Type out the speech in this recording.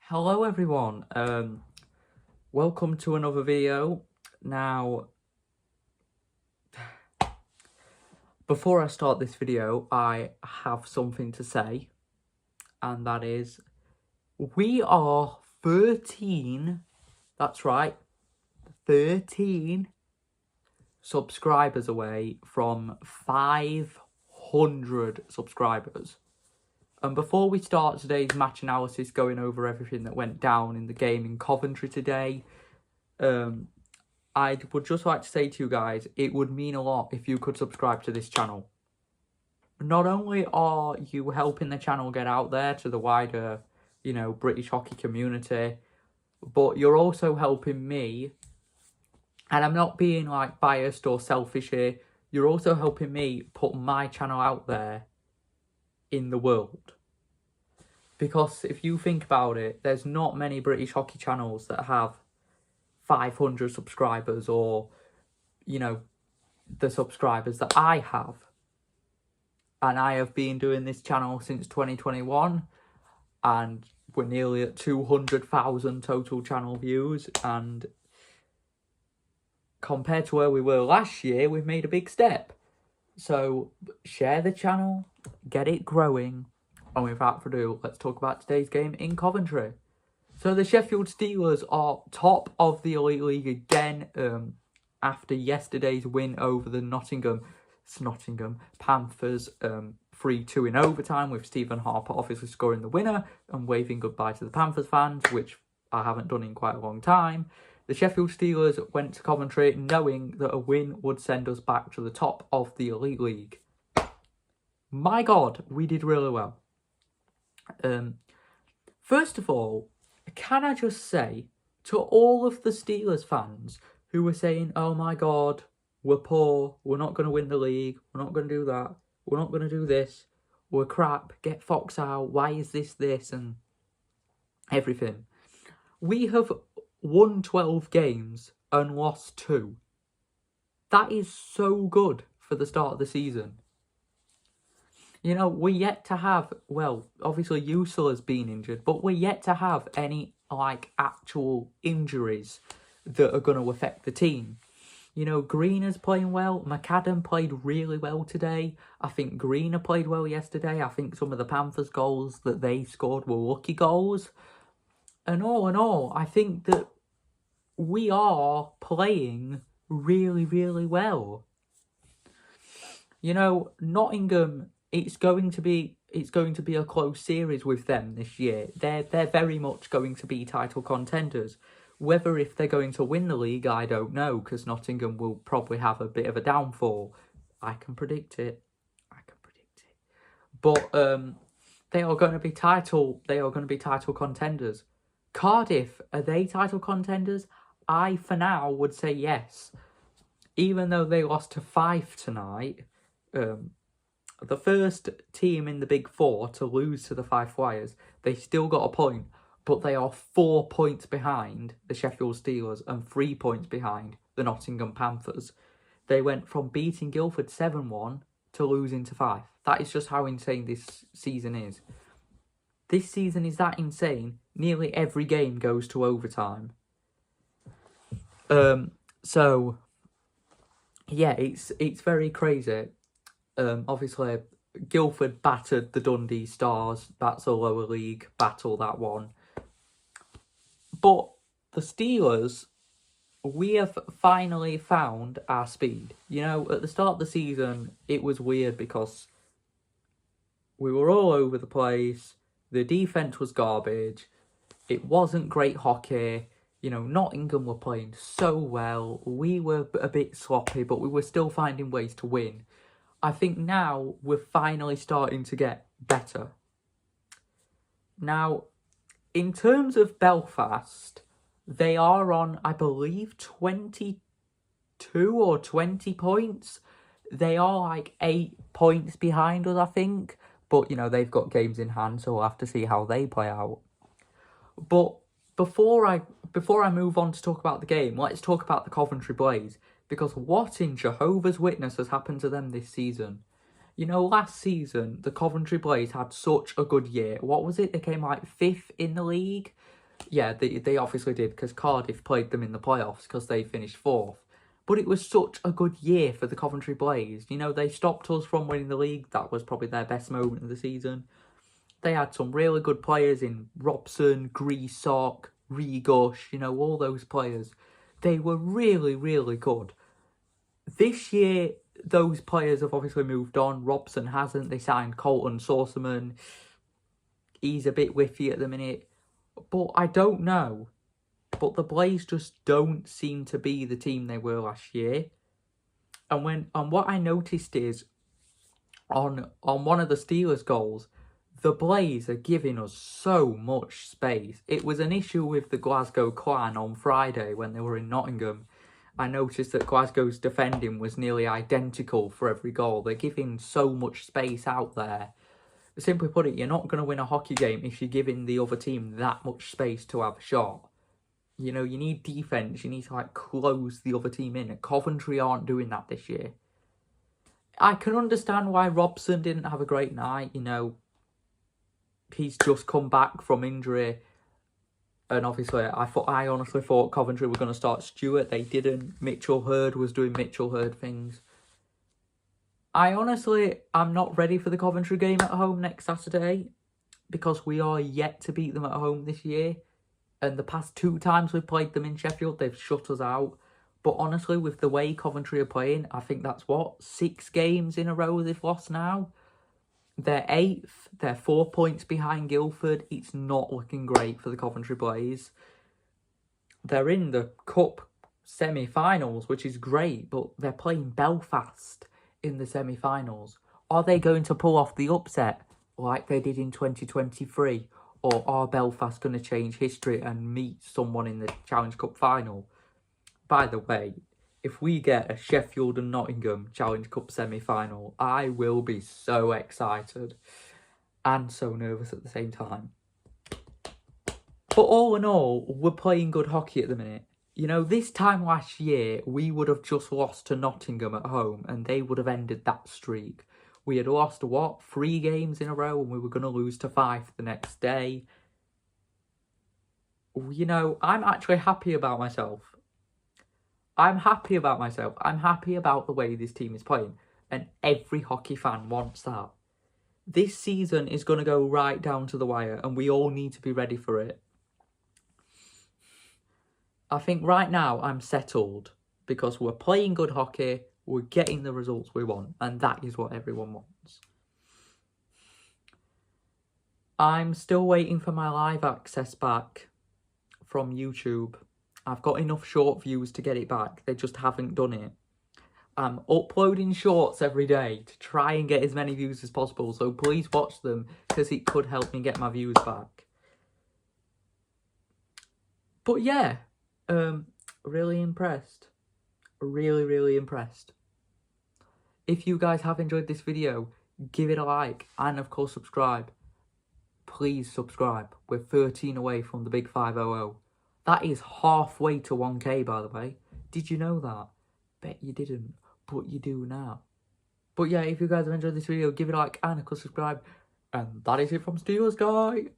Hello everyone, welcome to another video. Now, before I start this video, I have something to say, and that is, we are 13, that's right, 13 subscribers away from 500 subscribers. And before we start today's match analysis, going over everything that went down in the game in Coventry today, I would just like to say to you guys, it would mean a lot if you could subscribe to this channel. Not only are you helping the channel get out there to the wider, British hockey community, but you're also helping me, and I'm not being like biased or selfish here, you're also helping me put my channel out there in the world. Because if you think about it, there's not many British hockey channels that have 500 subscribers or, the subscribers that I have. And I have been doing this channel since 2021, and we're nearly at 200,000 total channel views, and compared to where we were last year, we've made a big step. So share the channel, get it growing, and without further ado, let's talk about today's game in Coventry. So the Sheffield Steelers are top of the Elite League again after yesterday's win over the Nottingham Panthers 3-2 in overtime, with Stephen Harper obviously scoring the winner and waving goodbye to the Panthers fans, which I haven't done in quite a long time. The Sheffield Steelers went to Coventry knowing that a win would send us back to the top of the Elite League. My God, we did really well. First of all, can I just say to all of the Steelers fans who were saying, oh my God, we're poor, we're not going to win the league, we're not going to do that, we're not going to do this, we're crap, get Fox out, why is this, and everything. We have won 12 games and lost 2. That is so good for the start of the season. We're yet to have, well, obviously Usul has been injured, but we're yet to have any, actual injuries that are going to affect the team. Greener's playing well. McAdam played really well today. I think Greener played well yesterday. I think some of the Panthers goals that they scored were lucky goals. And all in all, I think that we are playing really, really well. Nottingham, it's going to be a close series with them this year. They're very much going to be title contenders. Whether if they're going to win the league, I don't know, because Nottingham will probably have a bit of a downfall. I can predict it. But they are going to be title contenders. Cardiff, are they title contenders? I, for now, would say yes. Even though they lost to Fife tonight, the first team in the Big Four to lose to the Fife Flyers, they still got a point, but they are 4 points behind the Sheffield Steelers and 3 points behind the Nottingham Panthers. They went from beating Guildford 7-1 to losing to Fife. That is just how insane this season is. This season is that insane. Nearly every game goes to overtime. So yeah, it's very crazy. Obviously, Guildford battered the Dundee Stars. That's a lower league battle, that one. But the Steelers, we have finally found our speed. At the start of the season, it was weird because we were all over the place. The defence was garbage. It wasn't great hockey. Nottingham were playing so well. We were a bit sloppy, but we were still finding ways to win. I think now we're finally starting to get better. Now, in terms of Belfast, they are on, I believe, 22 or 20 points. They are 8 points behind us, I think. But, they've got games in hand, so we'll have to see how they play out. But before I move on to talk about the game, let's talk about the Coventry Blaze. Because what in Jehovah's Witness has happened to them this season? Last season, the Coventry Blaze had such a good year. What was it? They came 5th in the league. Yeah, they obviously did, because Cardiff played them in the playoffs because they finished 4th. But it was such a good year for the Coventry Blaze. You know, they stopped us from winning the league. That was probably their best moment of the season. They had some really good players in Robson, Greasock, Regush, you know, all those players. They were really, really good. This year, those players have obviously moved on. Robson hasn't. They signed Colton Saucerman. He's a bit whiffy at the minute. But I don't know. But the Blaze just don't seem to be the team they were last year. And what I noticed is on one of the Steelers goals, the Blaze are giving us so much space. It was an issue with the Glasgow Clan on Friday when they were in Nottingham. I noticed that Glasgow's defending was nearly identical for every goal. They're giving so much space out there. Simply put it, you're not going to win a hockey game if you're giving the other team that much space to have a shot. You know, you need defence. You need to, like, close the other team in. Coventry aren't doing that this year. I can understand why Robson didn't have a great night. You know, he's just come back from injury. And obviously, I honestly thought Coventry were going to start Stewart. They didn't. Mitchell Hurd was doing Mitchell Hurd things. I'm not ready for the Coventry game at home next Saturday, because we are yet to beat them at home this year. And the past 2 times we've played them in Sheffield, they've shut us out. But honestly, with the way Coventry are playing, I think that's 6 games in a row they've lost now. They're 8th. They're 4 points behind Guildford. It's not looking great for the Coventry Blaze. They're in the Cup semi-finals, which is great, but they're playing Belfast in the semi-finals. Are they going to pull off the upset like they did in 2023? Or are Belfast going to change history and meet someone in the Challenge Cup final? By the way, if we get a Sheffield and Nottingham Challenge Cup semi-final, I will be so excited and so nervous at the same time. But all in all, we're playing good hockey at the minute. You know, this time last year, we would have just lost to Nottingham at home and they would have ended that streak. We had lost, 3 games in a row, and we were going to lose to 5 the next day. You know, I'm actually happy about myself. I'm happy about the way this team is playing. And every hockey fan wants that. This season is going to go right down to the wire, and we all need to be ready for it. I think right now I'm settled, because we're playing good hockey. We're getting the results we want, and that is what everyone wants. I'm still waiting for my live access back from YouTube. I've got enough short views to get it back. They just haven't done it. I'm uploading shorts every day to try and get as many views as possible, so please watch them, because it could help me get my views back. But yeah, really impressed. Really, really impressed. If you guys have enjoyed this video, give it a like and of course subscribe. Please subscribe. We're 13 away from the big 500. That is halfway to 1k, by the way. Did you know that? Bet you didn't, but you do now. But yeah, if you guys have enjoyed this video, give it a like and of course subscribe. And that is it from Steelers Guy.